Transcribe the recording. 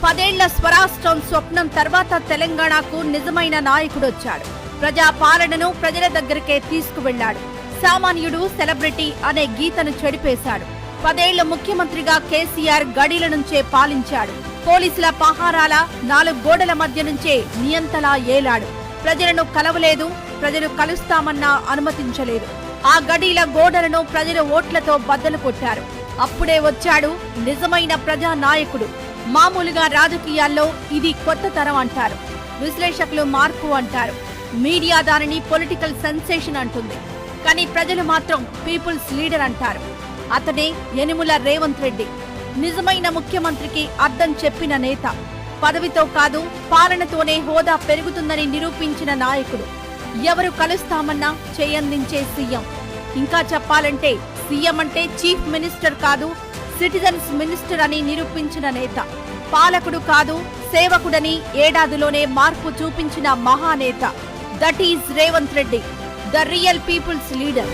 10 ఏళ్ల స్వరాష్ట్రం స్వప్నం తర్వాత తెలంగాణకు నిజమైన నాయకుడొచ్చాడు. ప్రజా పాలనను ప్రజల దగ్గరికే తీసుకువెళ్లాడు. సామాన్యుడు సెలబ్రిటీ అనే గీతను చెడిపేశాడు. 10 ఏళ్ల ముఖ్యమంత్రిగా కేసీఆర్ గడీల నుంచే పాలించాడు. పోలీసుల పహారాల 4 గోడల మధ్య నుంచే నియంతలా ఏలాడు. ప్రజలను కలవలేదు, ప్రజలు కలుస్తామన్నా అనుమతించలేదు. ఆ గడీల గోడలను ప్రజలు ఓట్లతో బద్దలు కొట్టారు. అప్పుడే వచ్చాడు నిజమైన ప్రజా నాయకుడు. మామూలుగా రాజకీయాల్లో ఇది కొత్త తరం అంటారు, విశ్లేషకులు మార్పు అంటారు, మీడియా దానిని పొలిటికల్ సెన్సేషన్ అంటుంది. కానీ ప్రజలు మాత్రం పీపుల్స్ లీడర్ అంటారు. అతనే యనుమల రేవంత్ రెడ్డి. నిజమైన ముఖ్యమంత్రికి అర్థం చెప్పిన నేత. పదవితో కాదు పాలనతోనే హోదా పెరుగుతుందని నిరూపించిన నాయకుడు. ఎవరు కలుస్తామన్నా చేయందించే సీఎం. ఇంకా చెప్పాలంటే సీఎం అంటే చీఫ్ మినిస్టర్ కాదు, సిటిజన్స్ మినిస్టర్ అని నిరూపించిన నేత. పాలకుడు కాదు సేవకుడని ఏడాదిలోనే మార్పు చూపించిన మహానేత. That is Revanth Reddy, the real people's leader.